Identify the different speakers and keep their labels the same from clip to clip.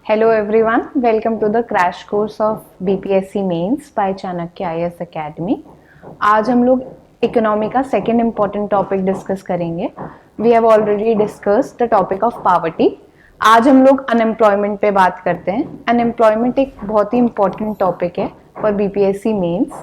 Speaker 1: Hello everyone, welcome to the crash course of BPSC Mains by Chanakya IAS Academy। आज हम लोग economy का second important topic discuss करेंगे। We have already discussed the topic of poverty. आज हम लोग unemployment पे बात करते हैं। अनएम्प्लॉयमेंट एक बहुत ही इम्पॉर्टेंट टॉपिक है फॉर BPSC मेंस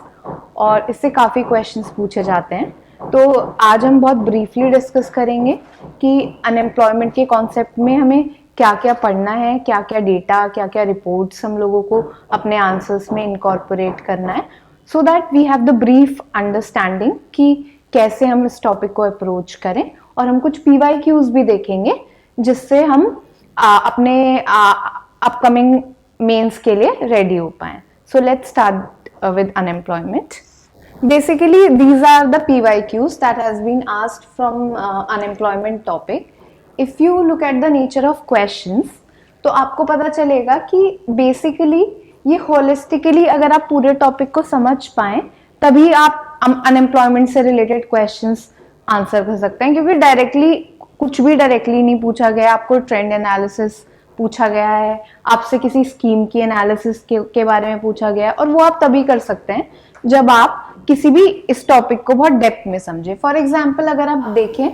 Speaker 1: और इससे काफ़ी क्वेश्चंस पूछे जाते हैं। तो आज हम बहुत ब्रीफली डिस्कस करेंगे कि अनएम्प्लॉयमेंट के कॉन्सेप्ट में हमें क्या क्या पढ़ना है, क्या क्या डेटा, क्या क्या रिपोर्ट्स हम लोगों को अपने आंसर्स में इनकॉर्पोरेट करना है, so that we have the brief understanding कि कैसे हम इस टॉपिक को अप्रोच करें। और हम कुछ PYQs भी देखेंगे जिससे हम अपने अपकमिंग मेंस के लिए रेडी हो पाए। सो let's start with unemployment. Basically, these are the PYQs that has been asked from unemployment topic. If you look at the nature of questions, तो आपको पता चलेगा कि basically ये holistically अगर आप पूरे टॉपिक को समझ पाएं तभी आप अनएम्प्लॉयमेंट से रिलेटेड क्वेश्चंस आंसर कर सकते हैं, क्योंकि डायरेक्टली कुछ भी डायरेक्टली नहीं पूछा गया। आपको ट्रेंड एनालिसिस पूछा गया है, आपसे किसी स्कीम की एनालिसिस के बारे में पूछा गया है, और वो आप तभी कर सकते हैं जब आप किसी भी इस टॉपिक को बहुत डेप्थ में समझे। फॉर एग्जाम्पल अगर आप देखें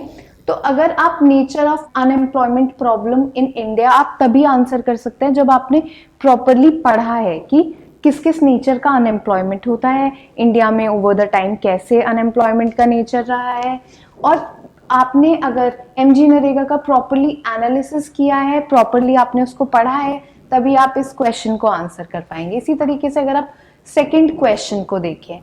Speaker 1: तो अगर आप nature of unemployment problem in India आप तभी आंसर कर सकते हैं जब आपने प्रॉपरली पढ़ा है कि किस किस नेचर का अनएम्प्लॉयमेंट होता है इंडिया में ओवर द टाइम, कैसे अनएम्प्लॉयमेंट का नेचर रहा है, और आपने अगर MG नरेगा का प्रॉपरली एनालिसिस किया है, प्रॉपरली आपने उसको पढ़ा है, तभी आप इस क्वेश्चन को आंसर कर पाएंगे। इसी तरीके से अगर आप सेकेंड क्वेश्चन को देखें,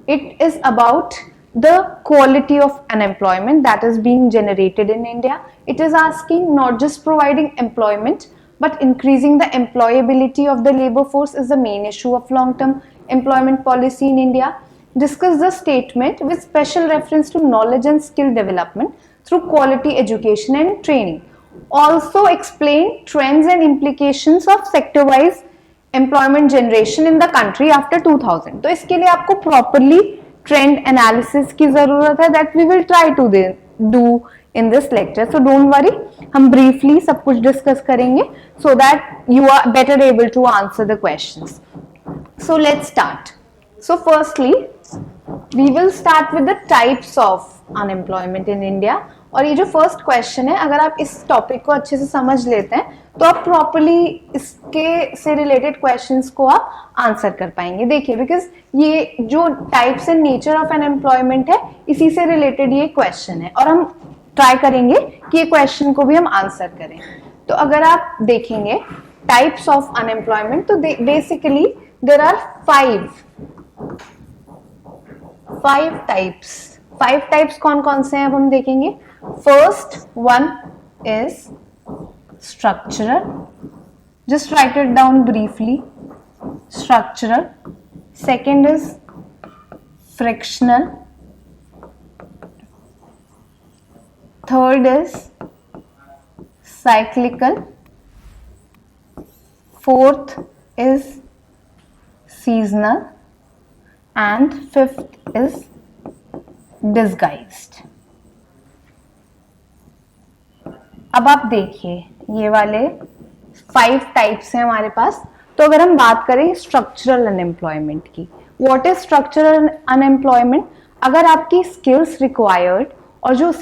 Speaker 1: it is about the quality of unemployment that is being generated in India. It is asking not just providing employment but increasing the employability of the labor force is the main issue of long-term employment policy in India. Discuss the statement with special reference to knowledge and skill development through quality education and training. Also explain trends and implications of sector-wise employment generation in the country after 2000. तो इसके लिए आपको properly trend analysis की जरूरत है, that we will try to do in this lecture. So don't worry, हम briefly सब कुछ डिस्कस करेंगे so that you are better able to answer the questions. So let's start. So firstly we will start with the types of unemployment in India. और ये जो first question है, अगर आप इस टॉपिक को अच्छे से समझ लेते हैं तो आप प्रॉपरली इसके से रिलेटेड क्वेश्चंस को आप आंसर कर पाएंगे। देखिए, बिकॉज ये जो types and nature of unemployment है, इसी से रिलेटेड ये क्वेश्चन है, और हम ट्राई करेंगे कि ये क्वेश्चन को भी हम आंसर करें। तो अगर आप देखेंगे टाइप्स ऑफ अनएम्प्लॉयमेंट, तो basically there are five types. कौन कौन से हैं अब हम देखेंगे। First one is structural, just write it down briefly, structural. Second is frictional. Third is cyclical. Fourth is seasonal, and fifth is disguised. अब आप देखिए, ये वाले 5 टाइप्स हैं हमारे पास। तो अगर हम बात करें स्ट्रक्चरल अनएम्प्लॉयमेंट की, व्हाट इज स्ट्रक्चरल अनएम्प्लॉयमेंट? अगर आपकी स्किल्स रिक्वायर्ड और जो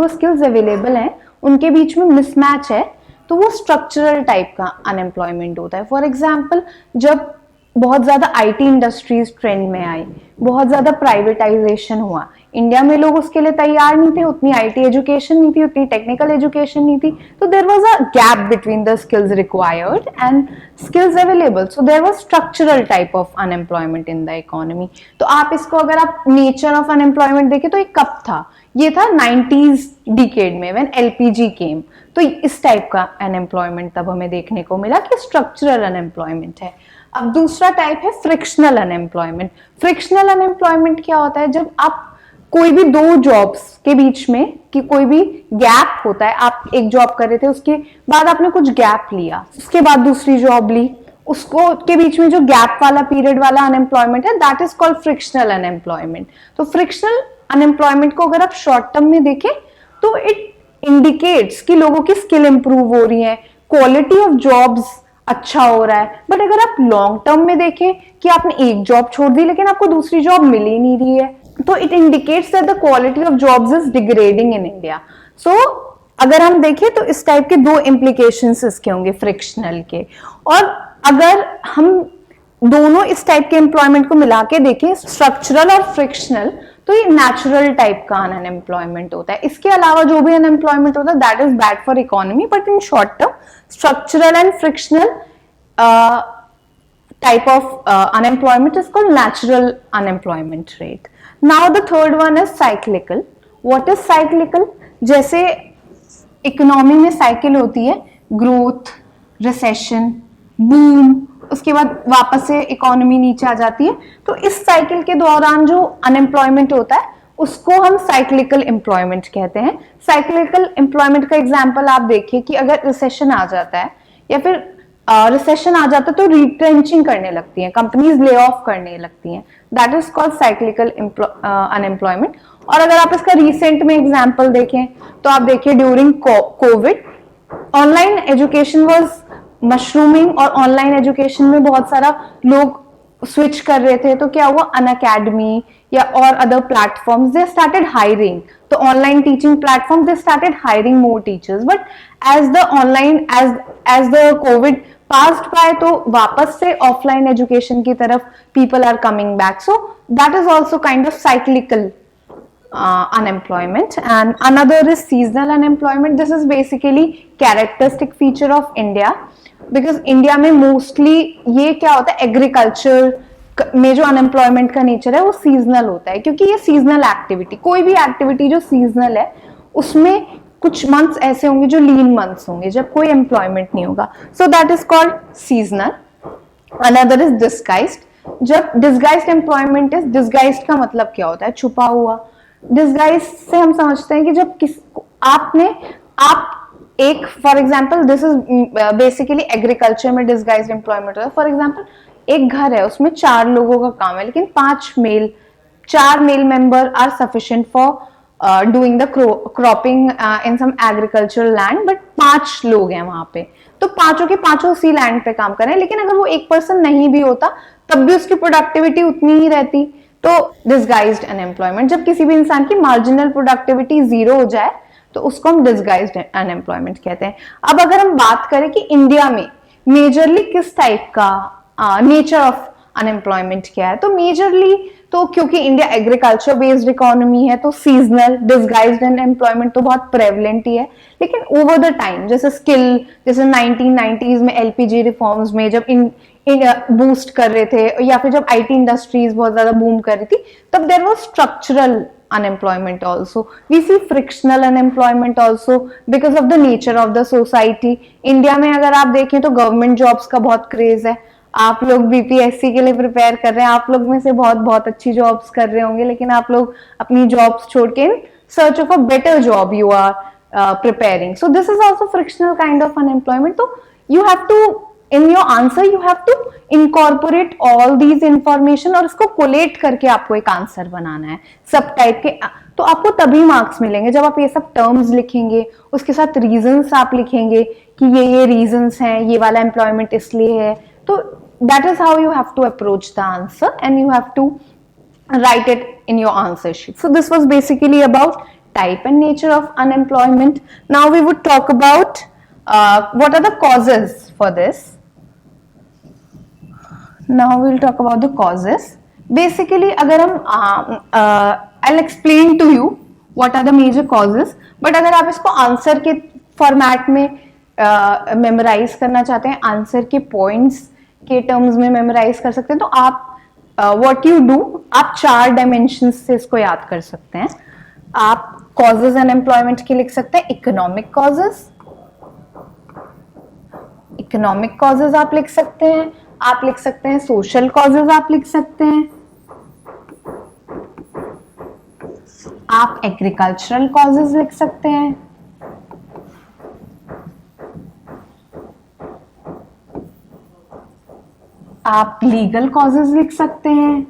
Speaker 1: स्किल्स अवेलेबल हैं उनके बीच में मिसमैच है, तो वो स्ट्रक्चरल टाइप का अनएम्प्लॉयमेंट होता है। फॉर एग्जाम्पल, जब बहुत ज्यादा IT इंडस्ट्रीज ट्रेंड में आई, बहुत ज्यादा प्राइवेटाइजेशन हुआ, इंडिया में लोग उसके लिए तैयार नहीं थे, उतनी IT एजुकेशन नहीं थी, उतनी टेक्निकल एजुकेशन नहीं थी, तो there was a gap between the skills required and skills available. So there was structural type of unemployment in the economy. तो आप इसको अगर आप नेचर ऑफ अनएम्प्लॉयमेंट देखें तो ये कब था? ये था 90s डिकेड में, व्हेन LPG केम। तो इस टाइप का अनएम्प्लॉयमेंट तब हमें देखने को मिला कि स्ट्रक्चरल अनएम्प्लॉयमेंट है। अब दूसरा टाइप है फ्रिक्शनल अनएम्प्लॉयमेंट। फ्रिक्शनल अनएम्प्लॉयमेंट क्या होता है? जब आप कोई भी दो जॉब्स के बीच में कि कोई भी गैप होता है, आप एक जॉब कर रहे थे, उसके बाद आपने कुछ गैप लिया, उसके बाद दूसरी जॉब ली, उसको के बीच में जो गैप वाला पीरियड वाला अनएम्प्लॉयमेंट है, that is called frictional unemployment. तो फ्रिक्शनल अनएम्प्लॉयमेंट को अगर आप शॉर्ट टर्म में देखें तो इट इंडिकेट्स कि लोगों की स्किल इंप्रूव हो रही है, क्वालिटी ऑफ जॉब्स अच्छा हो रहा है, बट अगर आप लॉन्ग टर्म में देखें कि आपने एक जॉब छोड़ दी लेकिन आपको दूसरी जॉब मिल ही नहीं रही है, तो it indicates that the quality of jobs is degrading in India. So अगर हम देखें तो इस टाइप के दो इम्प्लीकेशंस इसके होंगे फ्रिक्शनल के. और अगर हम दोनों इस टाइप के एम्प्लॉयमेंट को मिला के देखें, स्ट्रक्चरल और फ्रिक्शनल, तो ये नेचुरल टाइप का अनएम्प्लॉयमेंट होता है. इसके अलावा जो भी अनएम्प्लॉयमेंट होता है that is bad for economy, but in short term structural and frictional type of unemployment is called natural unemployment rate. Now the third one is cyclical. What is cyclical? जैसे economy में cycle होती है, growth, recession, boom, उसके बाद वापस से economy नीचे आ जाती है. तो इस साइकिल के दौरान जो अनएम्प्लॉयमेंट होता है उसको हम साइक्लिकल एम्प्लॉयमेंट कहते हैं. साइक्लिकल एम्प्लॉयमेंट का एग्जांपल आप देखिए कि अगर रिसेशन आ जाता है या फिर रिसेशन आ जाता है तो रिट्रेंचिंग करने लगती हैं, कंपनीज ले ऑफ करने लगती हैं. That is called cyclical unemployment. और अगर आप इसका रिसेंट में एग्जांपल देखें तो आप देखिए during Covid online education was mushrooming, और ऑनलाइन एजुकेशन में बहुत सारा लोग स्विच कर रहे थे. तो क्या हुआ, अनअकैडमी या और other platforms they started hiring. तो online teaching platform they started hiring more teachers. But as the online as the COVID passed by, तो वापस से ऑफलाइन एजुकेशन की तरफ people are coming back. So that is also kind of cyclical unemployment. And another is seasonal unemployment. This is basically characteristic feature of India, because India में mostly ये क्या होता है, एग्रीकल्चर में जो अनएम्प्लॉयमेंट का नेचर है वो सीजनल होता है. क्योंकि ये सीजनल एक्टिविटी, कोई भी एक्टिविटी जो सीजनल है उसमें कुछ मंथ्स ऐसे होंगे जो लीन मंथ्स होंगे जब कोई एम्प्लॉयमेंट नहीं होगा. सो that is called seasonal. Another is disguised. जब डिस्गाइज्ड एम्प्लॉयमेंट इज, डिस्गाइज्ड का मतलब क्या होता है, छुपा हुआ. डिस्गाइज से हम समझते हैं कि जब आप एक, for example this is basically agriculture में डिस्गाइज्ड एम्प्लॉयमेंट होता है. फॉर एग्जाम्पल एक घर है, उसमें 4 लोगों का काम है लेकिन 4 male member are sufficient for doing the cropping in some agricultural land, but 5 लोग हैं वहां पे. तो पांचों के पांचों उसी लैंड पे काम कर रहे हैं. लेकिन अगर वो एक पर्सन नहीं भी होता तब भी उसकी प्रोडक्टिविटी उतनी ही रहती. तो डिस्गाइज्ड अनएम्प्लॉयमेंट, जब किसी भी इंसान की मार्जिनल प्रोडक्टिविटी 0 हो जाए तो उसको हम डिस्गाइज्ड अनएम्प्लॉयमेंट कहते हैं. अब अगर हम बात करें कि इंडिया में मेजरली किस टाइप का नेचर ऑफ अनएम्प्लॉयमेंट क्या है, तो मेजरली तो क्योंकि इंडिया एग्रीकल्चर बेस्ड इकोनॉमी है तो सीजनल डिस्गाइज्ड अनएम्प्लॉयमेंट तो बहुत प्रेवलेंट ही है. लेकिन ओवर द टाइम, जैसे स्किल, जैसे 1990s में एलपीजी रिफॉर्म्स में जब बूस्ट कर रहे थे, या फिर जब आईटी इंडस्ट्रीज बहुत ज्यादा बूम कर रही थी, तब there was structural unemployment also. We see frictional unemployment also because of the nature of the society. India में अगर आप देखें तो गवर्नमेंट जॉब्स का बहुत क्रेज है. आप लोग बीपीएससी के लिए प्रिपेयर कर रहे हैं, आप लोग में से बहुत अच्छी जॉब्स कर रहे होंगे, लेकिन आप लोग अपनी जॉब्स छोड़ के in search of a better job you are preparing. So this is also frictional kind of unemployment. So you have to, in your answer you have to incorporate all these information और इसको collate करके आपको एक answer बनाना है सब type के. तो आपको तभी मार्क्स मिलेंगे जब आप ये सब टर्म्स लिखेंगे, उसके साथ रीजंस आप लिखेंगे कि ये रीजंस हैं, ये वाला एम्प्लॉयमेंट इसलिए है. तो that is how you have to approach the answer and you have to write it in your answer sheet. So this was basically about type and nature of unemployment. Now we would talk about what are the causes for this. Now we'll talk about the causes. Basically अगर हम I'll explain to you what are the major causes, but अगर आप इसको answer के format में memorise करना चाहते हैं, आंसर के पॉइंट्स के टर्म्स में मेमोराइज कर सकते हैं, तो आप व्हाट यू डू, आप 4 डायमेंशंस से इसको याद कर सकते हैं. आप कॉजेज अनएम्प्लॉयमेंट के लिख सकते हैं इकोनॉमिक कॉजेज, इकोनॉमिक कॉजेज आप लिख सकते हैं. आप लिख सकते हैं सोशल कॉजेज, आप लिख सकते हैं. आप एग्रीकल्चरल कॉजेज लिख सकते हैं. आप लीगल कॉजेज लिख सकते हैं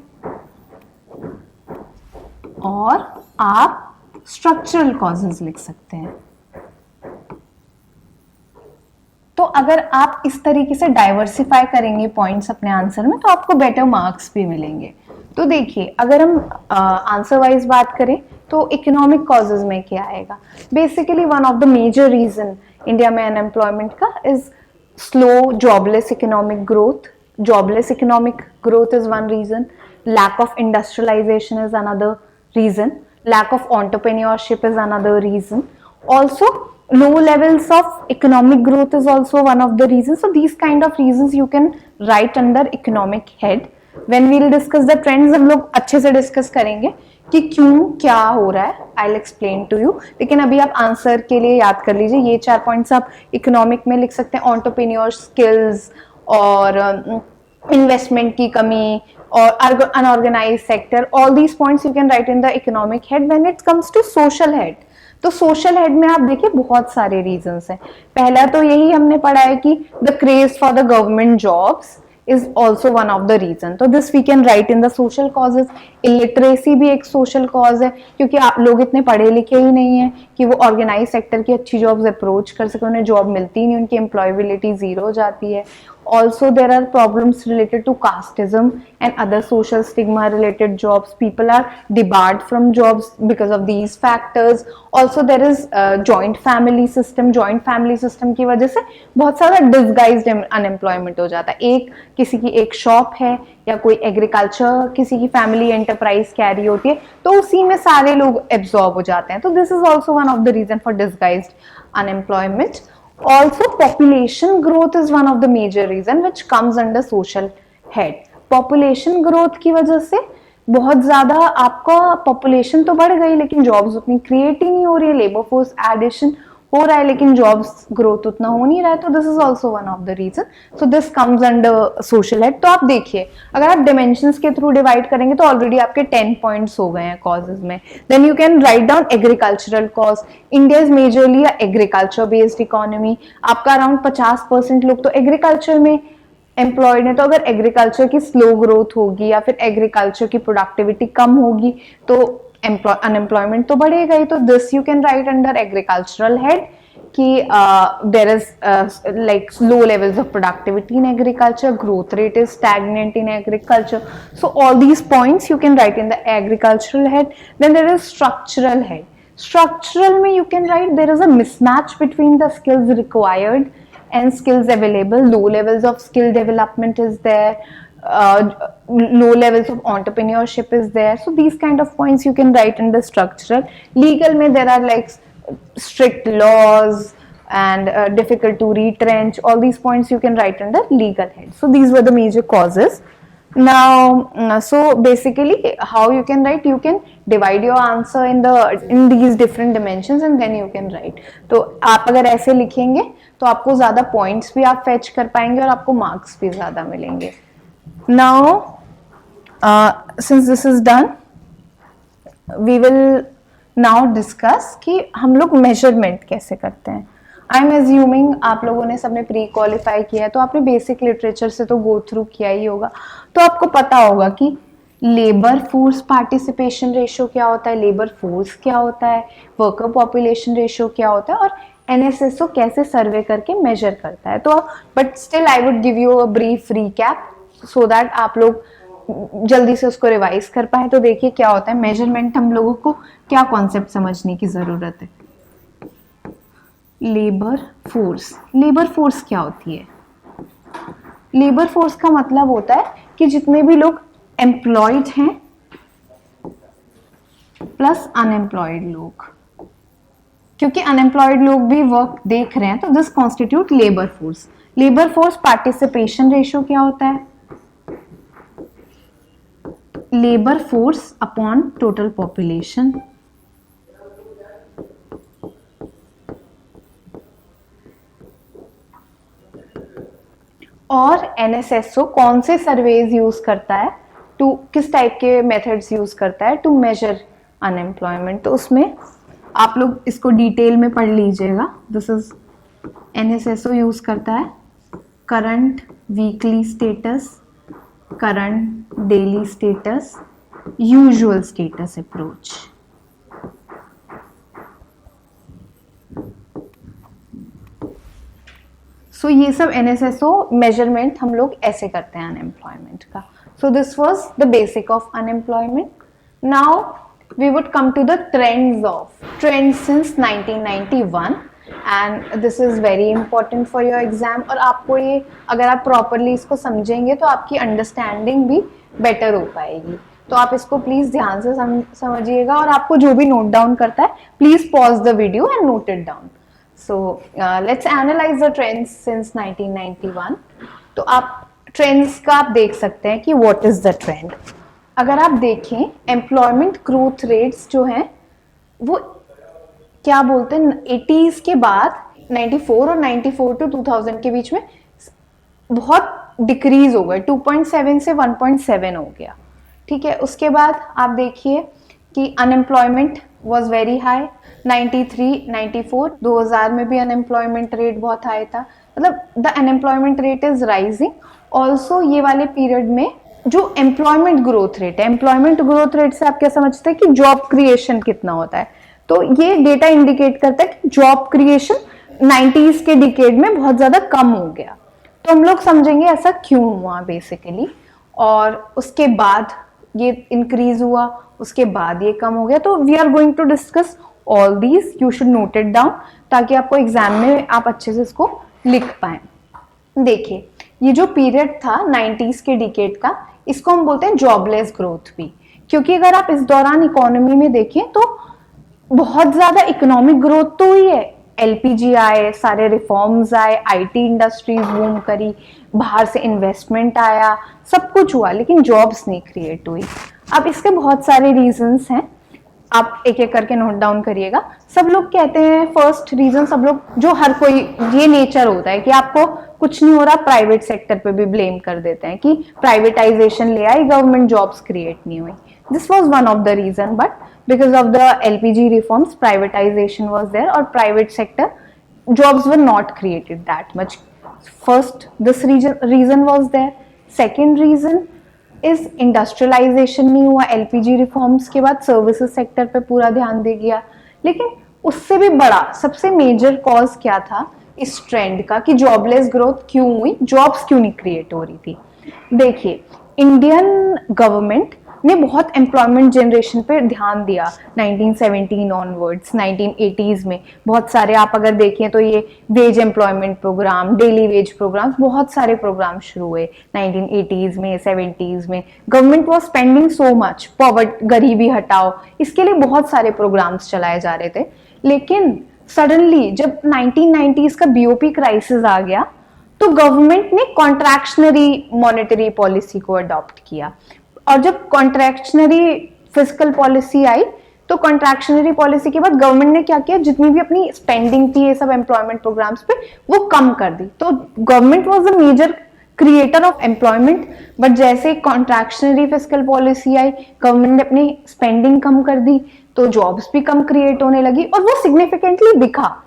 Speaker 1: और आप स्ट्रक्चरल कॉजेज लिख सकते हैं. तो अगर आप इस तरीके से डाइवर्सिफाई करेंगे पॉइंट्स अपने आंसर में तो आपको बेटर मार्क्स भी मिलेंगे। तो देखिए अगर हम आंसर वाइज बात करें तो इकोनॉमिक कॉजेज में क्या आएगा, basically one of the major reason India में अनएम्प्लॉयमेंट का is slow jobless economic growth. Jobless economic growth is one reason. Lack of industrialization is another reason. Lack of entrepreneurship is another reason. Also, low levels of economic growth is also one of the reasons. So these kind of reasons you can write under economic head. When we will discuss the trends, हम लोग अच्छे से discuss करेंगे कि क्यों क्या हो रहा है. I will explain to you. लेकिन अभी आप आंसर के लिए याद कर लीजिए, ये 4 पॉइंट्स आप इकोनॉमिक में लिख सकते हैं. एंटरप्रेन्योर स्किल्स और इन्वेस्टमेंट की कमी और unorganise sector, all these points you can write in the economic head. When it comes to social head, तो सोशल हेड में आप देखिए बहुत सारे रीजंस हैं. पहला तो यही हमने पढ़ा है कि the craze for the government jobs is also one of the reason. तो this we can write in the social causes. Illiteracy भी एक social cause है क्योंकि आप लोग इतने पढ़े लिखे ही नहीं है कि वो ऑर्गेनाइज सेक्टर की अच्छी जॉब्स अप्रोच कर सके. उन्हें जॉब मिलती ही नहीं, उनकी एम्प्लॉयबिलिटी जीरो हो जाती है. Also there are problems related to casteism and other social stigma related jobs. People are debarred from jobs because of these factors. Also there is joint family system. Joint family system की वजह से बहुत सारा disguised unemployment हो जाता है. एक किसी की एक शॉप है या कोई एग्रीकल्चर किसी की फैमिली एंटरप्राइज कैरी होती है तो उसी में सारे लोग एब्जॉर्ब हो जाते हैं. तो this is also one of the reason for disguised unemployment. Also, population growth is one of the major reason which comes under social head. Population growth की वजह से बहुत ज्यादा आपका पॉपुलेशन तो बढ़ गई लेकिन जॉब्स उतनी क्रिएट ही नहीं हो रही है. लेबर फोर्स एडिशन हो रहा है लेकिन जॉब्स ग्रोथ उतना हो नहीं रहा है. तो this is also one of the reason. So this comes under social head. तो आप देखिए अगर आप डिमेंशंस के थ्रू डिवाइड करेंगे तो ऑलरेडी आपके 10 पॉइंट्स हो गए हैं कॉजेज में. Then you can write down agricultural cause. India is majorly agriculture based economy. आपका अराउंड 50% लोग तो एग्रीकल्चर में एम्प्लॉयड है. तो अगर एग्रीकल्चर की स्लो ग्रोथ होगी या फिर एग्रीकल्चर की प्रोडक्टिविटी कम होगी तो अनएम्प्लॉयमेंट तो बढ़ेगा ही. तो this you can write under agricultural head कि there is like low levels of productivity in agriculture, growth rate is stagnant in agriculture. So all these points you can write in the agricultural head. Then there is structural head. Structural में you can write there is a mismatch between the skills required and skills available. Low levels of skill development is there. Low levels of entrepreneurship is there. So these kind of points you can write in the structural. Legal में there are like strict laws and difficult to retrench. All these points you can write under legal head. So these were the major causes. Now so basically how you can write, you can divide your answer in these different dimensions and then you can write. तो आप अगर ऐसे लिखेंगे तो आपको ज्यादा points भी आप फेच कर पाएंगे और आपको मार्क्स भी ज्यादा मिलेंगे. Now since this is done we will now discuss कि हम लोग मेजरमेंट कैसे करते हैं. आई एम एज्यूमिंग आप लोगों ने सबने प्री क्वालिफाई किया है तो आपने बेसिक लिटरेचर से तो गो थ्रू किया ही होगा. तो आपको पता होगा कि लेबर फोर्स पार्टिसिपेशन रेशियो क्या होता है, लेबर फोर्स क्या होता है, वर्कर पॉपुलेशन रेशियो क्या होता है और एनएसएसओ कैसे सर्वे करके मेजर करता है. तो but still I would give you a brief recap so that आप लोग जल्दी से उसको रिवाइज कर पाए. तो देखिए क्या होता है मेजरमेंट, हम लोगों को क्या कॉन्सेप्ट समझने की जरूरत है. Labour force. लेबर फोर्स क्या होती है? लेबर फोर्स का मतलब होता है कि जितने भी लोग एम्प्लॉयड हैं प्लस अनएम्प्लॉयड लोग, क्योंकि अनएम्प्लॉयड लोग भी वर्क देख रहे हैं तो this constitute labour force. Labour force participation ratio क्या होता है? Labour force upon total population. और एनएसएसओ कौन से सर्वेज यूज करता है, टू किस टाइप के मेथड्स यूज करता है टू मेजर अनएम्प्लॉयमेंट. तो उसमें आप लोग इसको डिटेल में पढ़ लीजिएगा. दिस इज एनएसएसओ यूज करता है current weekly status, current daily status, usual status approach. So ये सब NSSO मेजरमेंट हम लोग ऐसे करते हैं अनएम्प्लॉयमेंट का. सो this was the basic of unemployment. Now we would come to the trends since 1991 and this is very important for your exam. और आपको ये अगर आप properly इसको समझेंगे तो आपकी अंडरस्टैंडिंग भी बेटर हो पाएगी. तो आप इसको प्लीज ध्यान से समझिएगा और आपको जो भी नोट डाउन करता है please pause the video and note it down. So let's analyse the trends since 1991. तो आप ट्रेंड्स का आप देख सकते हैं कि व्हाट इज द ट्रेंड. अगर आप देखें एम्प्लॉयमेंट ग्रोथ रेट्स जो हैं वो क्या बोलते हैं 80s के बाद 94 और 94 टू 2000 के बीच में बहुत डिक्रीज हो गए. 2.7 से 1.7 हो गया. ठीक है. उसके बाद आप देखिए कि अनएम्प्लॉयमेंट वाज वेरी हाई. 93, 94, 2000 में भी अनएम्प्लॉयमेंट रेट बहुत हाई था. मतलब the unemployment rate is rising. Also ये वाले पीरियड में जो एम्प्लॉयमेंट ग्रोथ रेट है, एम्प्लॉयमेंट ग्रोथ रेट से आप क्या समझते हैं कि जॉब क्रिएशन कितना होता है. तो ये डेटा इंडिकेट करता है कि जॉब क्रिएशन 90s के डिकेड में बहुत ज्यादा कम हो गया. तो हम लोग समझेंगे ऐसा क्यों हुआ बेसिकली. और उसके बाद ये इंक्रीज हुआ, उसके बाद ये कम हो गया. तो we are going to discuss all these. You should note it down ताकि आपको एग्जाम में आप अच्छे से इसको लिख पाए. देखिए ये जो पीरियड था 90s के डिकेड का, इसको हम बोलते हैं जॉबलेस ग्रोथ भी. क्योंकि अगर आप इस दौरान इकोनॉमी में देखें तो बहुत ज्यादा इकोनॉमिक ग्रोथ तो हुई है. LPG आए, सारे रिफॉर्म्स आए, IT इंडस्ट्रीज बूम करी, बाहर से इन्वेस्टमेंट आया, सब कुछ हुआ, लेकिन जॉब्स नहीं क्रिएट हुई. अब इसके बहुत सारे रीजंस हैं, आप एक एक करके नोट डाउन करिएगा. सब लोग कहते हैं फर्स्ट रीजन, सब लोग जो हर कोई ये नेचर होता है कि आपको कुछ नहीं हो रहा प्राइवेट सेक्टर पे भी ब्लेम कर देते हैं कि प्राइवेटाइजेशन ले आई, गवर्नमेंट जॉब्स क्रिएट नहीं हुई. This was one of the reason, but because of the LPG reforms privatisation was there और private sector jobs were not created that much. First this reason was there. Second reason is industrialisation नहीं हुआ. LPG reforms के बाद services sector पे पूरा ध्यान दे गया. लेकिन उससे भी बड़ा सबसे मेजर कॉज क्या था इस ट्रेंड का कि जॉबलेस ग्रोथ क्यों हुई, जॉब्स क्यों नहीं क्रिएट हो रही थी. देखिए इंडियन गवर्नमेंट ने बहुत एम्प्लॉयमेंट जनरेशन पे ध्यान दिया 1917 ऑनवर्ड्स. 1980s में बहुत सारे आप अगर देखें तो ये wage employment programme, daily wage programmes, बहुत सारे प्रोग्राम शुरू हुए 1980s में, 70s में. Government was spending so much. Poverty, गरीबी हटाओ, इसके लिए बहुत सारे प्रोग्राम्स चलाए जा रहे थे. लेकिन सडनली जब 1990s का BOP क्राइसिस आ गया तो गवर्नमेंट ने कॉन्ट्रैक्शनरी मॉनेटरी पॉलिसी को अडॉप्ट किया. और जब कॉन्ट्रैक्शनरी फिस्कल पॉलिसी आई तो कॉन्ट्रैक्शनरी पॉलिसी के बाद गवर्नमेंट ने क्या किया, जितनी भी अपनी स्पेंडिंग थी ये सब एम्प्लॉयमेंट प्रोग्राम्स पे वो कम कर दी. तो government was the major creator of employment. But जैसे कॉन्ट्रैक्शनरी फिस्कल पॉलिसी आई, गवर्नमेंट ने अपनी स्पेंडिंग कम कर दी तो जॉब्स भी कम क्रिएट होने लगी और वो सिग्निफिकेंटली दिखा.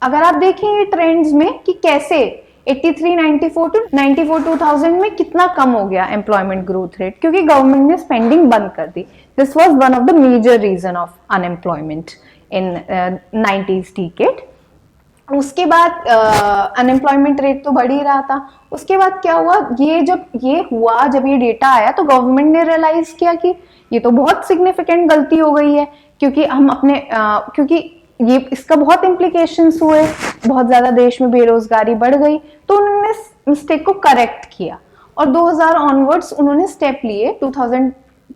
Speaker 1: अगर आप देखें ये ट्रेंड्स में कि कैसे 83, 94 टू 94, 2000 में कितना कम हो गया एम्प्लॉयमेंट ग्रोथ रेट, क्योंकि गवर्नमेंट ने स्पेंडिंग बंद कर दी. This was one of the major reason of unemployment in 90s decade. उसके बाद अनएम्प्लॉयमेंट रेट तो बढ़ ही रहा था. उसके बाद क्या हुआ, जब ये डेटा आया तो गवर्नमेंट ने रियलाइज किया कि ये तो बहुत सिग्निफिकेंट गलती हो गई है, क्योंकि हम क्योंकि ये इसका बहुत इम्प्लीकेशंस हुए, बहुत ज्यादा देश में बेरोजगारी बढ़ गई. तो उन्होंने मिस्टेक को करेक्ट किया और 2000 ऑनवर्ड्स उन्होंने स्टेप लिए 2000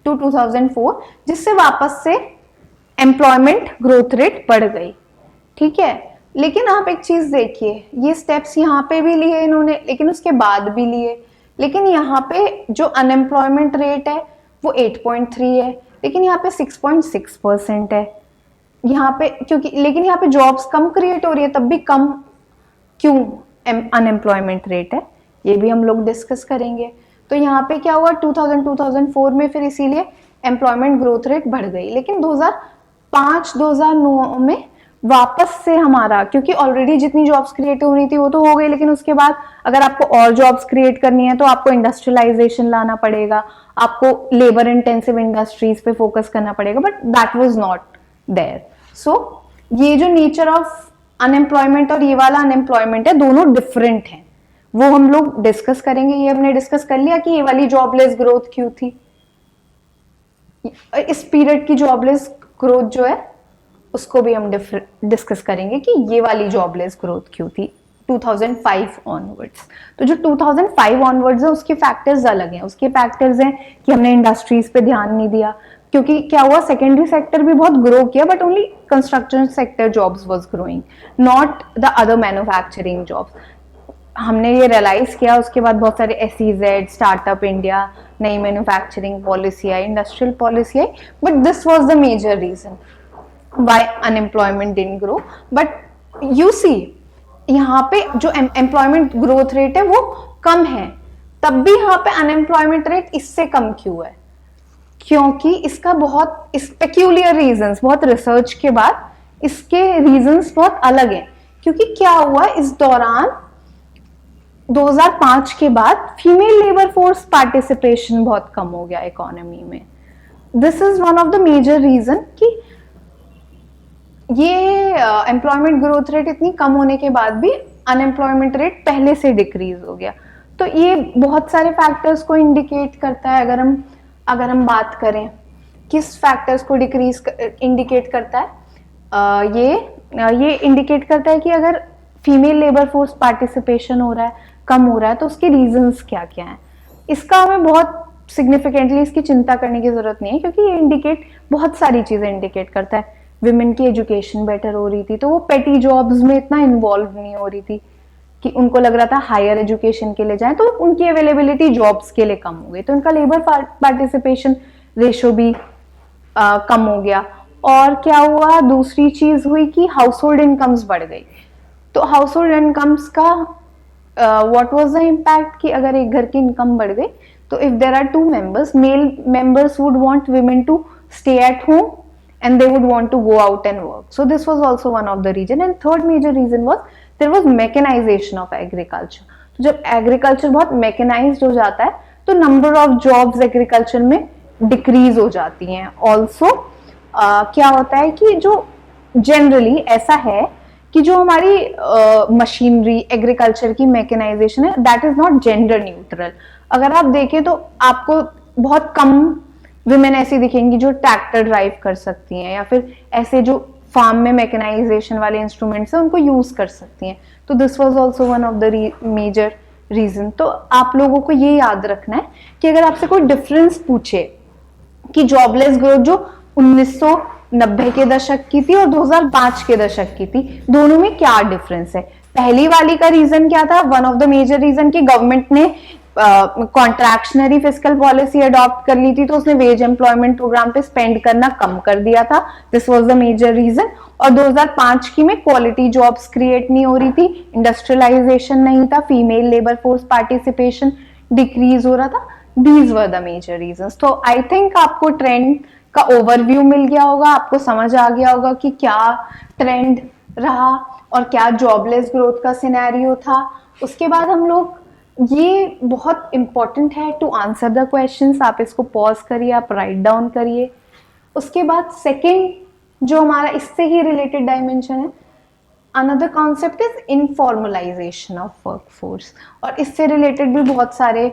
Speaker 1: टू 2004, जिससे वापस से एम्प्लॉयमेंट ग्रोथ रेट बढ़ गई. ठीक है. लेकिन आप एक चीज देखिए, ये स्टेप्स यहाँ पे भी लिए इन्होंने, लेकिन उसके बाद भी लिए. लेकिन यहाँ पे जो अनएम्प्लॉयमेंट रेट है वो 8.3 है, लेकिन यहाँ पे 6.6% है. यहाँ पे लेकिन यहाँ पे जॉब्स कम क्रिएट हो रही है, तब भी कम क्यों अनएम्प्लॉयमेंट रेट है, ये भी हम लोग डिस्कस करेंगे. तो यहाँ पे क्या हुआ 2004 में फिर इसीलिए एम्प्लॉयमेंट ग्रोथ रेट बढ़ गई. लेकिन 2005-2009 में वापस से हमारा, क्योंकि ऑलरेडी जितनी जॉब्स क्रिएट हो रही थी वो तो हो गई, लेकिन उसके बाद अगर आपको और जॉब्स क्रिएट करनी है तो आपको इंडस्ट्रियलाइजेशन लाना पड़ेगा, आपको लेबर इंटेंसिव इंडस्ट्रीज पे फोकस करना पड़ेगा. But that was not there. So ये जो नेचर ऑफ अनएम्प्लॉयमेंट और ये वाला अनएम्प्लॉयमेंट है, दोनों डिफरेंट हैं, वो हम लोग डिस्कस करेंगे। ये हमने डिस्कस कर लिया कि ये वाली जॉबलेस ग्रोथ क्यों थी, इस पीरियड की जॉबलेस ग्रोथ जो है उसको भी हम डिस्कस करेंगे कि ये वाली जॉबलेस ग्रोथ क्यों थी 2005 ऑनवर्ड्स। तो जो 2005 ऑनवर्ड्स है उसके फैक्टर्स अलग हैं। उसके फैक्टर्स हैं कि हमने इंडस्ट्रीज पे ध्यान नहीं दिया, क्योंकि क्या हुआ, सेकेंडरी सेक्टर भी बहुत ग्रो किया but only construction sector jobs was growing, not the other manufacturing jobs. हमने ये रियलाइज किया, उसके बाद बहुत सारे SEZ, स्टार्टअप इंडिया, नई मैन्युफैक्चरिंग पॉलिसी आई, इंडस्ट्रियल पॉलिसी आई, but this was the major reason why unemployment didn't grow. But you see यहाँ पे जो एम्प्लॉयमेंट ग्रोथ रेट है वो कम है, तब भी यहाँ पे अनएम्प्लॉयमेंट रेट इससे कम क्यों है? क्योंकि इसका बहुत पेक्यूलियर रीजंस, बहुत रिसर्च के बाद इसके रीजंस बहुत अलग हैं। क्योंकि क्या हुआ इस दौरान 2005 के बाद फीमेल लेबर फोर्स पार्टिसिपेशन बहुत कम हो गया इकोनॉमी में। This is one of the major reason कि ये एम्प्लॉयमेंट ग्रोथ रेट इतनी कम होने के बाद भी अनएम्प्लॉयमेंट रेट पहले से डिक्रीज हो गया। तो ये बहुत सारे फैक्टर्स को इंडिकेट करता है। अगर हम बात करें किस फैक्टर्स को डिक्रीज इंडिकेट करता है, ये इंडिकेट करता है कि अगर फीमेल लेबर फोर्स पार्टिसिपेशन हो रहा है, कम हो रहा है, तो उसके रीजंस क्या क्या हैं। इसका हमें बहुत सिग्निफिकेंटली इसकी चिंता करने की जरूरत नहीं है, क्योंकि ये इंडिकेट बहुत सारी चीजें इंडिकेट करता है। विमेन की एजुकेशन बेटर हो रही थी तो वो पेटी जॉब्स में इतना इन्वॉल्व नहीं हो रही थी कि उनको लग रहा था हायर एजुकेशन के लिए जाएं, तो उनकी अवेलेबिलिटी जॉब्स के लिए कम हो गई, तो उनका लेबर पार्टिसिपेशन रेशो भी कम हो गया। और क्या हुआ, दूसरी चीज हुई कि हाउस होल्ड इनकम्स बढ़ गई। तो हाउस होल्ड इनकम्स का व्हाट वाज द इम्पैक्ट कि अगर एक घर की इनकम बढ़ गई तो if there are 2 members, male members would want women to stay at home and they would want to go out and work. So this was also one of the reason. And third major reason was there was mechanization of agriculture. तो जब agriculture बहुत mechanized हो जाता है तो number of jobs agriculture में decrease हो जाती हैं। Also क्या होता है कि जो generally ऐसा है कि जो हमारी मशीनरी एग्रीकल्चर की मैकेनाइजेशन है that is not gender neutral. अगर आप देखें तो आपको बहुत कम विमेन ऐसी दिखेंगी जो ट्रैक्टर ड्राइव कर सकती हैं, या फिर ऐसे जो फार्म में मैकेनाइजेशन वाले इंस्ट्रूमेंट्स हैं उनको यूज कर सकती हैं। तो this was also one of the major reason. तो आप लोगों को ये याद रखना है कि अगर आपसे कोई डिफरेंस पूछे कि जॉबलेस ग्रोथ जो 1990 के दशक की थी और 2005 के दशक की थी, दोनों में क्या डिफरेंस है। पहली वाली का रीजन क्या था, one of the major reason कि गवर्नमेंट ने कॉन्ट्रैक्शनरी फिस्कल पॉलिसी अडॉप्ट कर ली थी, तो उसने वेज एम्प्लॉयमेंट प्रोग्राम पे स्पेंड करना कम कर दिया था। This was the major reason. और 2005 की में क्वालिटी जॉब्स क्रिएट नहीं हो रही थी, इंडस्ट्रियलाइजेशन नहीं था, female labour force participation decrease हो रहा था। These were the major reasons. तो आई थिंक आपको ट्रेंड का ओवरव्यू मिल गया होगा, आपको समझ आ गया होगा कि क्या ट्रेंड रहा और क्या जॉबलेस ग्रोथ का सिनेरियो था। उसके बाद हम लोग, ये बहुत इंपॉर्टेंट है टू आंसर द क्वेश्चंस, आप इसको पॉज करिए, आप राइट डाउन करिए। उसके बाद सेकंड जो हमारा इससे ही रिलेटेड डायमेंशन है, another concept is informalisation of workforce. और इससे रिलेटेड भी बहुत सारे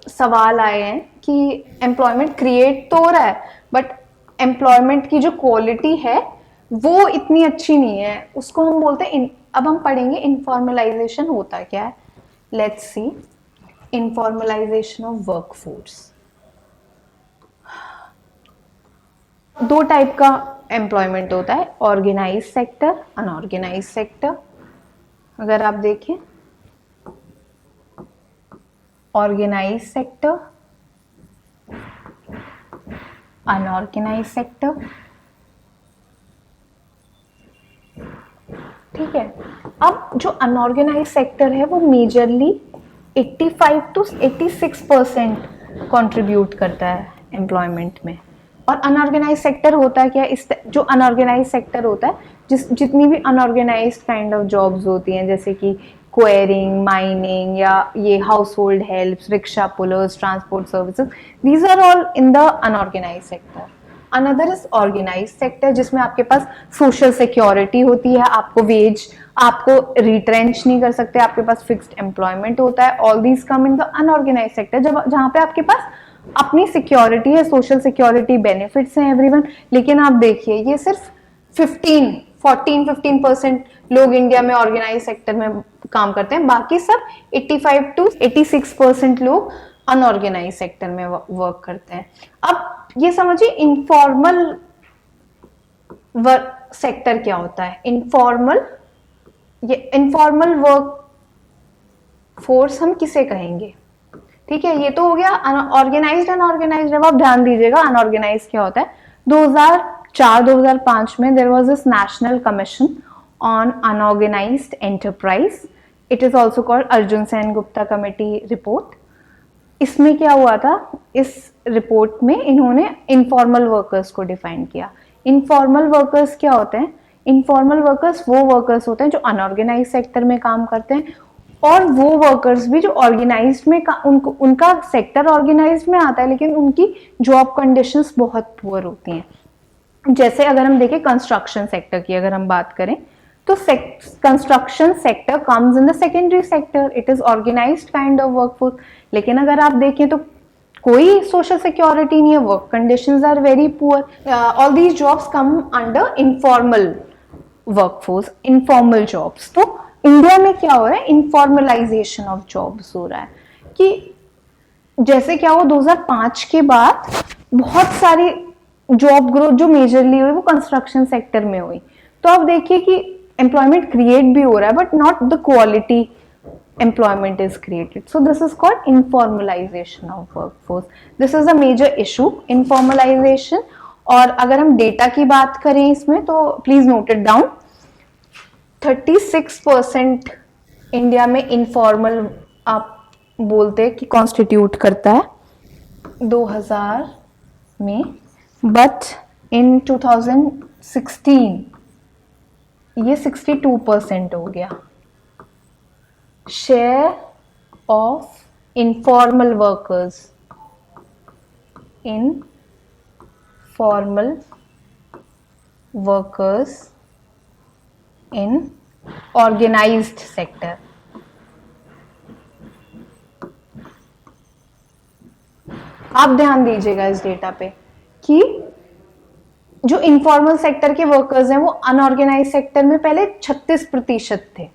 Speaker 1: सवाल आए हैं कि एम्प्लॉयमेंट क्रिएट तो हो रहा है बट एम्प्लॉयमेंट की जो क्वालिटी है वो इतनी अच्छी नहीं है, उसको हम बोलते हैं अब हम पढ़ेंगे इनफॉर्मलाइजेशन होता क्या है। Let's see informalisation of workforce. दो टाइप का एम्प्लॉयमेंट होता है, ऑर्गेनाइज सेक्टर, अनऑर्गेनाइज सेक्टर। अगर आप देखें ऑर्गेनाइज सेक्टर, अनऑर्गेनाइज सेक्टर, ठीक है। अब जो अनऑर्गेनाइज सेक्टर है वो मेजरली 85 to 86% कंट्रीब्यूट करता है एम्प्लॉयमेंट में। और अनऑर्गेनाइज सेक्टर होता है क्या, इस जो अनऑर्गेनाइज सेक्टर होता है, जितनी भी अनऑर्गेनाइज काइंड ऑफ जॉब्स होती हैं जैसे कि क्वेरिंग, माइनिंग, या ये household helps, rickshaw pullers, transport services, these are all in the unorganise sector. Another is organise sector, जिसमें आपके पास सोशल सिक्योरिटी होती है, आपको वेज, आपको रिट्रेंच नहीं कर सकते, आपके पास फिक्स्ड एम्प्लॉयमेंट होता है। All these come in the unorganise sector, जब जहाँ पे आपके पास अपनी सिक्योरिटी है, सोशल सिक्योरिटी बेनिफिट्स हैं एवरीवन। लेकिन आप देखिए ये सिर्फ 15% लोग इंडिया में ऑर्गेनाइज सेक्टर में काम करते हैं, बाकी सब 85 to 86% लोग अनऑर्गेनाइज सेक्टर में वर्क करते हैं। अब ये समझिए इनफॉर्मल वर्क सेक्टर क्या होता है। इनफॉर्मल वर्क फोर्स हम किसे कहेंगे, ठीक है। ये तो हो गया ऑर्गेनाइज्ड अनऑर्गेनाइज्ड। अब आप ध्यान दीजिएगा अनऑर्गेनाइज क्या होता है। 2004-2005 में there was this national commission on unorganised enterprise, it is also called Arjun Sen Gupta committee report. इसमें क्या हुआ था, इस रिपोर्ट में इन्होंने इनफॉर्मल वर्कर्स को डिफाइन किया। इनफॉर्मल वर्कर्स क्या होते हैं, इनफॉर्मल वर्कर्स वो वर्कर्स होते हैं जो अनऑर्गेनाइज सेक्टर में काम करते हैं, और वो वर्कर्स भी जो ऑर्गेनाइज में उनका सेक्टर ऑर्गेनाइज में आता है लेकिन उनकी जॉब कंडीशंस बहुत पुअर होती हैं। जैसे अगर हम देखें कंस्ट्रक्शन सेक्टर की अगर हम बात करें तो construction sector comes in the secondary sector, it is organised kind of workforce. लेकिन अगर आप देखें तो कोई सोशल सिक्योरिटी नहीं है, work conditions are very poor. All these jobs come under informal workforce, informal jobs. तो इंडिया में क्या हो रहा है, इनफॉर्मलाइजेशन ऑफ जॉब्स हो रहा है कि जैसे क्या हुआ 2005 के बाद बहुत सारी जॉब ग्रोथ जो मेजरली हुई वो कंस्ट्रक्शन सेक्टर में हुई। तो आप देखिए कि एम्प्लॉयमेंट क्रिएट भी हो रहा है but not the quality employment is created. So this is called informalization of workforce. This is a major issue, informalization. और अगर हम डेटा की बात करें इसमें तो please note it down, 36% India में इनफॉर्मल आप बोलते हैं कि कॉन्स्टिट्यूट करता है 2000 में, बट इन 2016 ये 62% हो गया। Share of informal workers in formal workers in organized sector। आप ध्यान दीजिएगा इस डेटा पे कि जो इनफॉर्मल सेक्टर के वर्कर्स हैं वो अनऑर्गेनाइज सेक्टर में पहले 36% थे,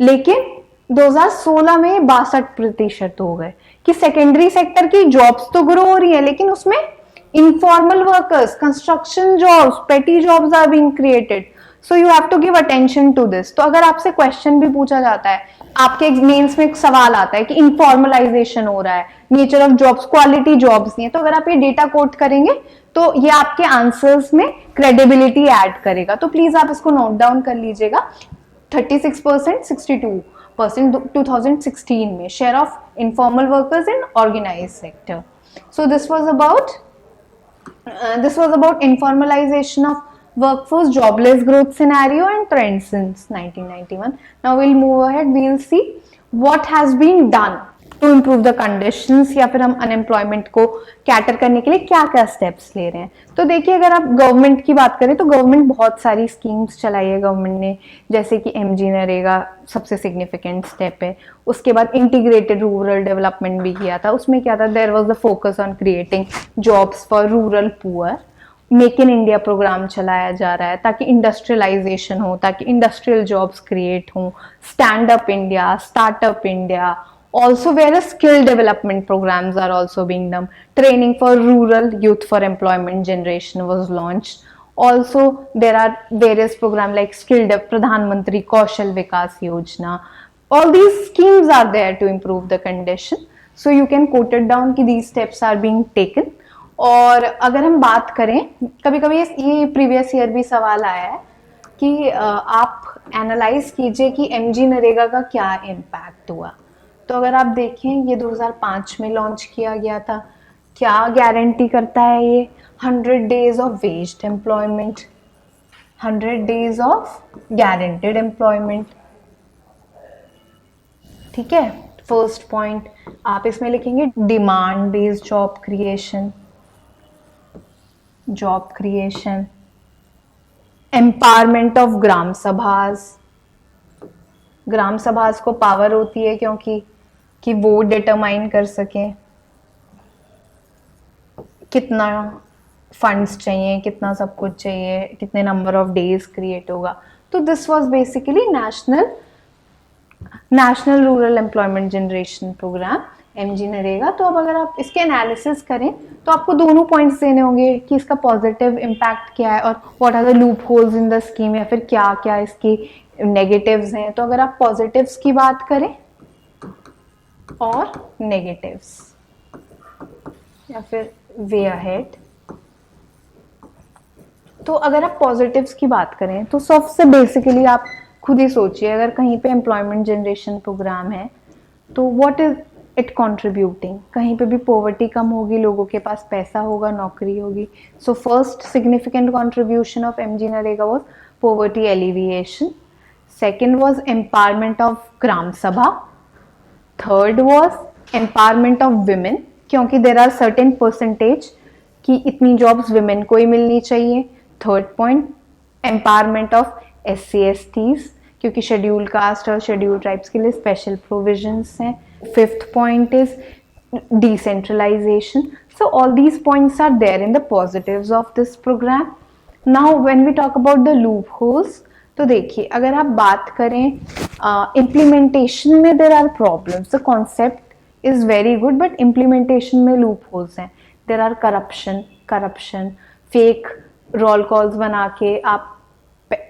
Speaker 1: लेकिन 2016 में 62% हो गए कि सेकेंडरी सेक्टर की जॉब्स तो ग्रो हो रही है लेकिन उसमें informal workers, construction jobs, petty jobs are being created. So you have to give attention to this. तो अगर आपसे क्वेश्चन भी पूछा जाता है, आपके मेंस में एक सवाल आता है कि इनफॉर्मलाइजेशन हो रहा है, nature of jobs, quality jobs नहीं है, तो अगर आप ये डेटा कोट करेंगे तो ये आपके आंसर्स में क्रेडिबिलिटी ऐड करेगा। तो प्लीज आप इसको नोट डाउन कर लीजिएगा। 36%, 62% 2016 में share of informal workers in organised sector. So this was about informalization of workforce, jobless growth scenario and trends since 1991. Now we'll move ahead, we'll see what has been done to improve the conditions, या फिर हम unemployment को cater करने के लिए क्या क्या steps ले रहे हैं। तो देखिए अगर आप गवर्नमेंट की बात करें तो गवर्नमेंट बहुत सारी स्कीम्स चलाई है गवर्नमेंट ने, जैसे कि MG नरेगा सबसे सिग्निफिकेंट स्टेप है। उसके बाद इंटीग्रेटेड रूरल डेवलपमेंट भी किया था, उसमें क्या था, there was the focus on creating jobs for rural poor. Make in India programme चलाया जा रहा है ताकि इंडस्ट्रियलाइजेशन हो, ताकि इंडस्ट्रियल जॉब्स क्रिएट हो। Stand up India, startup India, also various skill development programs are also being done. Training for rural youth for employment generation was launched. Also there are various programs like Pradhan Mantri Kaushal Vikas Yojana. All these schemes are there to improve the condition, so you can quote it down कि these steps are being taken. और अगर हम बात करें, कभी कभी ये previous year भी सवाल आया है कि आप एनालाइज कीजिए कि MG नरेगा का क्या इम्पैक्ट हुआ। तो अगर आप देखें ये 2005 में लॉन्च किया गया था। क्या गारंटी करता है ये? 100 days of waged employment, 100 days of guaranteed employment, ठीक है। फर्स्ट पॉइंट आप इसमें लिखेंगे demand based job creation, job creation, empowerment of gram sabhas. Gram sabhas को पावर होती है क्योंकि कि वो डिटरमाइन कर सकें कितना फंड्स चाहिए, कितना सब कुछ चाहिए, कितने नंबर ऑफ डेज क्रिएट होगा। तो this was basically national rural employment generation programme, MG NREGA. तो अब अगर आप इसके एनालिसिस करें तो आपको दोनों पॉइंट्स देने होंगे कि इसका पॉजिटिव इम्पैक्ट क्या है और what are the loopholes in the scheme, या फिर क्या क्या इसकी नेगेटिव्स हैं। तो अगर आप पॉजिटिव्स की बात करें और नेगेटिव्स, या फिर वे अहेड, तो अगर आप पॉजिटिव्स की बात करें तो सबसे बेसिकली आप खुद ही सोचिए, अगर कहीं पे एम्प्लॉयमेंट जनरेशन प्रोग्राम है तो व्हाट इज इट कंट्रीब्यूटिंग। कहीं पे भी पॉवर्टी कम होगी, लोगों के पास पैसा होगा, नौकरी होगी। So first significant contribution of MG NREGA was poverty alleviation, second was empowerment of gram sabha, third was empowerment of women, क्योंकि देर आर सर्टेन परसेंटेज कि इतनी जॉब्स विमेन को ही मिलनी चाहिए। Third point empowerment of SC/STs, क्योंकि शेड्यूल कास्ट और शेड्यूल ट्राइब्स के लिए स्पेशल प्रोविजंस हैं। Fifth point is decentralization. So all these points are there in the positives of this program. Now when we talk about the loopholes, तो देखिए अगर आप बात करें इम्प्लीमेंटेशन में there are problems. The concept is very good but implementation में loopholes हैं। There are corruption, fake roll calls बना के आप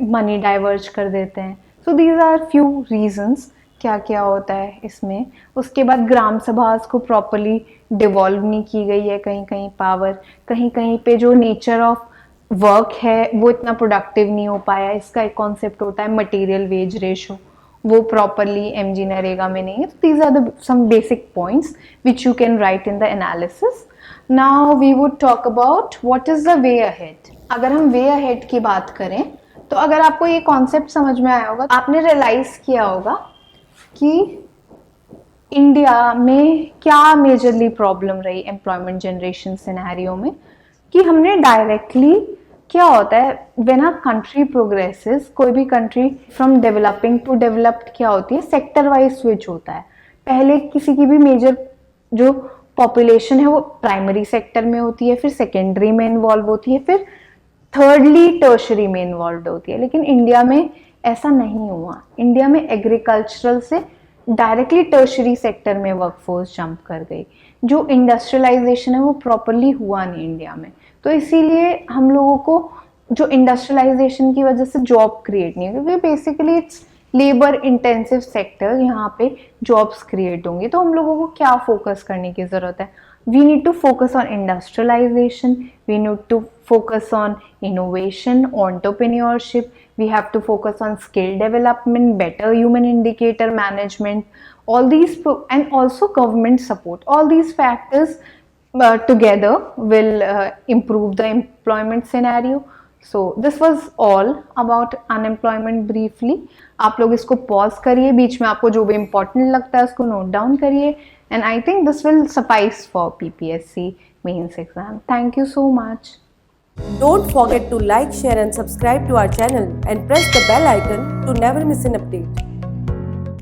Speaker 1: मनी डाइवर्ज कर देते हैं। So these are few reasons क्या क्या होता है इसमें। उसके बाद ग्राम सभास को प्रॉपरली डिवॉल्व नहीं की गई है, कहीं कहीं पावर, कहीं कहीं पे जो नेचर ऑफ वर्क है वो इतना प्रोडक्टिव नहीं हो पाया। इसका एक कॉन्सेप्ट होता है मटेरियल वेज रेशो, वो प्रॉपरली एमजी नरेगा में नहीं है। तो these are the some basic points which you can write in the analysis. Now we would talk about what is the way ahead. अगर हम वे अहेड की बात करें तो अगर आपको ये कॉन्सेप्ट समझ में आया होगा, आपने रियलाइज किया होगा कि इंडिया में क्या मेजरली प्रॉब्लम रही एम्प्लॉयमेंट जनरेशन सिनेरियो में, कि हमने डायरेक्टली क्या होता है व्हेन अ कंट्री प्रोग्रेसेस, कोई भी country from developing to developed क्या होती है, सेक्टर वाइज स्विच होता है। पहले किसी की भी मेजर जो पॉपुलेशन है वो प्राइमरी सेक्टर में होती है, फिर सेकेंडरी में इन्वॉल्व होती है, फिर थर्डली टर्शरी में इन्वॉल्व होती है। लेकिन इंडिया में ऐसा नहीं हुआ। इंडिया में एग्रीकल्चरल से डायरेक्टली टर्शरी सेक्टर में वर्कफोर्स जंप कर गई। जो इंडस्ट्रियलाइजेशन है वो प्रॉपरली हुआ नहीं इंडिया में। तो इसीलिए हम लोगों को जो इंडस्ट्रियलाइजेशन की वजह से जॉब क्रिएट नहीं, क्योंकि basically it's labour intensive sector, यहाँ पे जॉब्स क्रिएट होंगी। तो हम लोगों को क्या फोकस करने की ज़रूरत है? We need to focus on industrialization, we need to focus on innovation, entrepreneurship, we have to focus on skill development, better human indicator management, all these and also government support. All these factors together will improve the employment scenario. So this was all about unemployment briefly. आप लोग इसको pause करिए, बीच में आपको जो भी important लगता है उसको नोट डाउन करिए, and I think this will suffice for PPSC mains exam. Thank you so much.
Speaker 2: Don't forget to like, share and subscribe to our channel and press the bell icon to never miss an update.